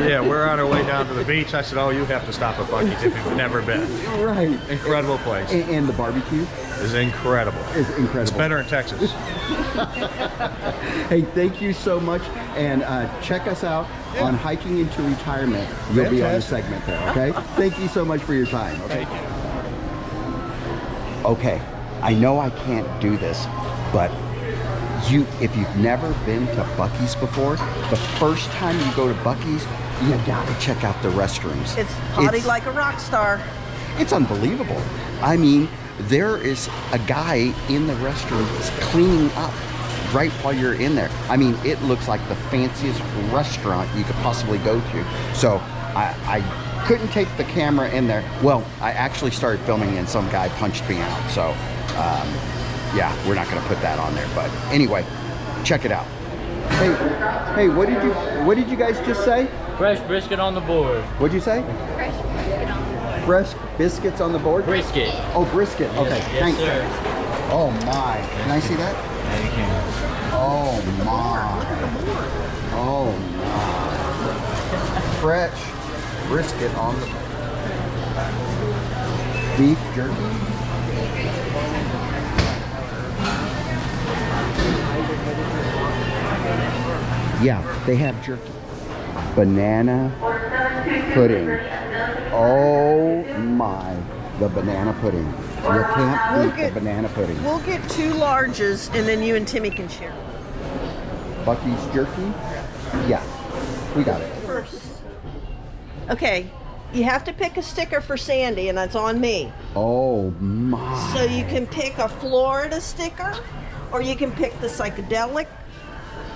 Yeah, we're on our way down to the beach. I said, oh, you have to stop at Buc-ee's if you've never been. Right. Incredible place. And the barbecue It's incredible. is incredible. It's better in Texas. Hey, thank you so much. And check us out on Hiking into Retirement. You'll be on the segment there, okay? Thank you so much for your time. Okay. Okay, I know I can't do this, but if you've never been to Buc-ee's before, the first time you go to Buc-ee's, you gotta check out the restrooms. It's potty like a rock star. It's unbelievable. I mean, there is a guy in the restroom that's cleaning up right while you're in there. I mean, it looks like the fanciest restaurant you could possibly go to. So I couldn't take the camera in there. Well, I actually started filming and some guy punched me out. So yeah, we're not gonna put that on there. But anyway, check it out. Hey, what did you guys just say? Fresh brisket on the board. What'd you say? Fresh biscuits on the board? Brisket. Oh, brisket. Okay, Yes, thanks. sir. Oh my. Can I see that? Yeah, you can. Oh my. Oh my. Fresh brisket on the beef jerky. Yeah, they have jerky. Banana pudding. Oh my, the banana pudding. You can't beat the banana pudding. We'll get 2 larges, and then you and Timmy can share. Buc-ee's jerky? Yeah, we got it. Okay, you have to pick a sticker for Sandy, and that's on me. Oh my. So you can pick a Florida sticker, or you can pick the psychedelic.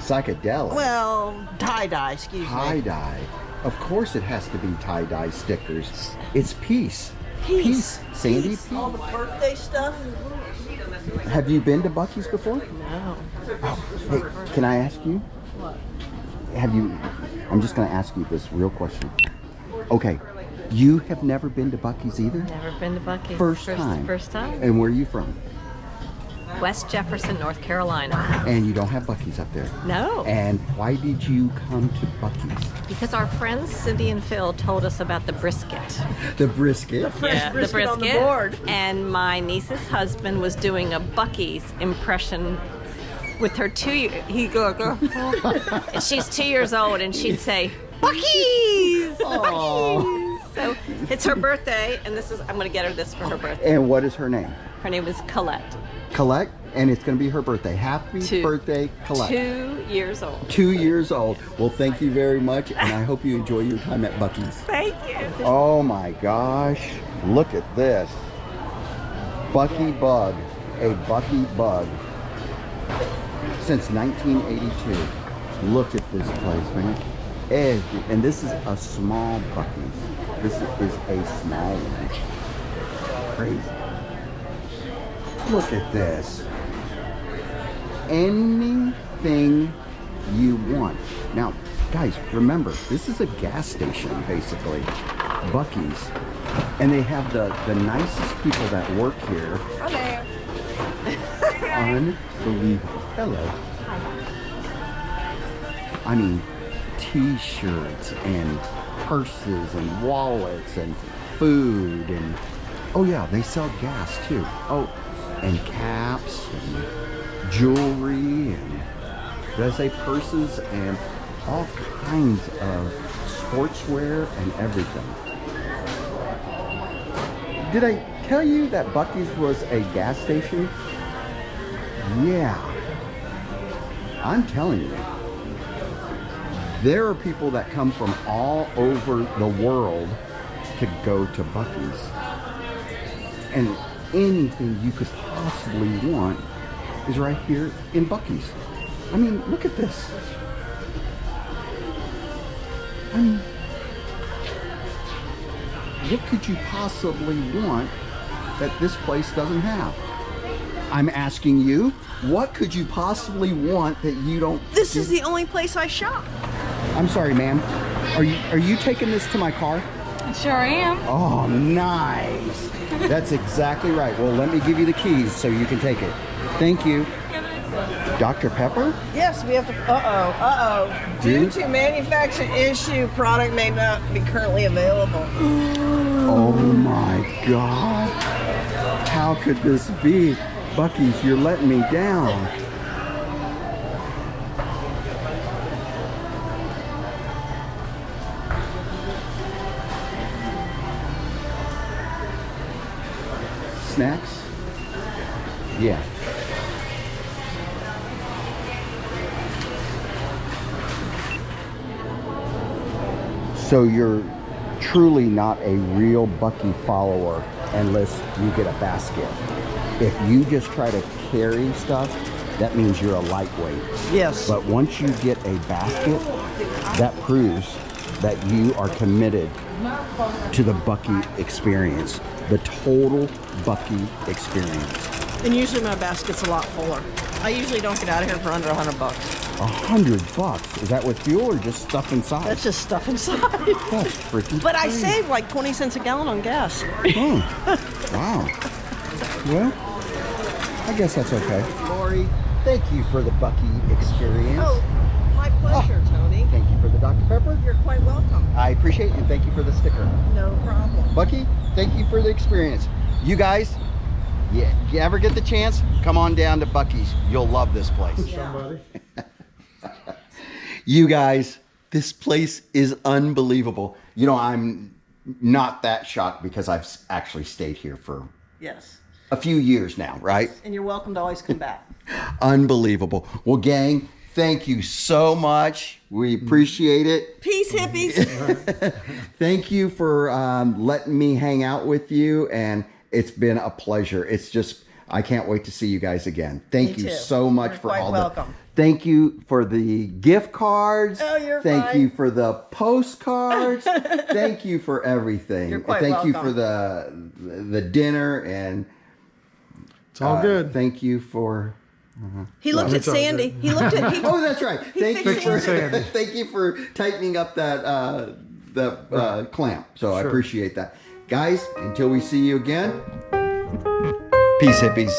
Psychedelic. Well, tie-dye, excuse me. Tie-dye. Of course it has to be tie-dye stickers. It's peace. Peace. Sandy, Peace. All the birthday stuff. Have you been to Buc-ee's before? No. Hey, can I ask you? What? I'm just going to ask you this real question. Okay, you have never been to Buc-ee's either? Never been to Buc-ee's. First time. First time. And where are you from? West Jefferson, North Carolina. And you don't have Buc-ee's up there. No. And why did you come to Buc-ee's? Because our friends Cindy and Phil told us about the brisket. The brisket? Yeah, the brisket on the brisket. board. And my niece's husband was doing a Buc-ee's impression with her 2-year. He go. And she's 2 years old, and she'd say, "Buc-ee's, Buc-ee's." So it's her birthday, and I'm going to get her this for her birthday. And what is her name? Her name is Colette. Colette, and it's going to be her birthday. Happy birthday, Colette. 2 years old. 2 years old. Well, thank you very much, and I hope you enjoy your time at Buc-ee's. Thank you. Oh my gosh, look at this. Buc-ee Bug, a Buc-ee Bug. Since 1982. Look at this place, man. And this is a small Buc-ee's. This is a small one. Crazy. Look at this. Anything you want. Now, guys, remember, this is a gas station, basically. Buc-ee's. And they have the nicest people that work here. Hello. Unbelievable. Hello. I mean, t-shirts and purses and wallets and food and... Oh yeah, they sell gas too. Oh, and caps and jewelry and... Did I say purses? And all kinds of sportswear and everything. Did I tell you that Buc-ee's was a gas station? Yeah. I'm telling you, there are people that come from all over the world to go to Buc-ee's. And anything you could possibly want is right here in Buc-ee's. I mean, look at this. I mean, what could you possibly want that this place doesn't have? I'm asking you, what could you possibly want that you don't? This is the only place I shop. I'm sorry, ma'am. Are you taking this to my car? Sure am. Oh, nice. That's exactly right. Well, let me give you the keys so you can take it. Thank you. Dr. Pepper? Yes, we have to. Due to manufacturing issue, product may not be currently available. Oh my God. How could this be? Buc-ee's, you're letting me down. Snacks? Yeah. So you're truly not a real Buc-ee follower unless you get a basket. If you just try to carry stuff, that means you're a lightweight. Yes. But once you get a basket, that proves that you are committed to the Buc-ee experience, the total Buc-ee experience. And usually my basket's a lot fuller. I usually don't get out of here for under $100. $100? Is that with fuel or just stuff inside? That's just stuff inside. That's freaking But I crazy. save like 20 cents a gallon on gas. Wow. Well, I guess that's okay. Lori, thank you for the Buc-ee experience. Oh, my pleasure, Tony. Thank you for the Dr. Pepper. You're quite welcome. I appreciate it, and thank you for the sticker. No problem. Buc-ee, thank you for the experience. You guys, you ever get the chance, come on down to Buc-ee's. You'll love this place. Somebody. You guys, this place is unbelievable. You know, I'm not that shocked because I've actually stayed here for Yes. a few years now, right? And you're welcome to always come back. Unbelievable. Well, gang, thank you so much. We appreciate it. Peace, hippies. Thank you for letting me hang out with you, and it's been a pleasure. It's just, I can't wait to see you guys again. Thank Me you too. so much You're for quite all welcome. Thank you for the gift cards. Oh, you're Thank fine. you for the postcards. Thank you for everything. You're quite Thank you welcome. for the dinner, and It's all good. thank you for. He looked at It's all Sandy. good. He looked at. He, Oh, that's right. Thank you fixed for Sandy. thank you for tightening up that clamp. So I Sure. appreciate that, guys. Until we see you again. Peace, hippies.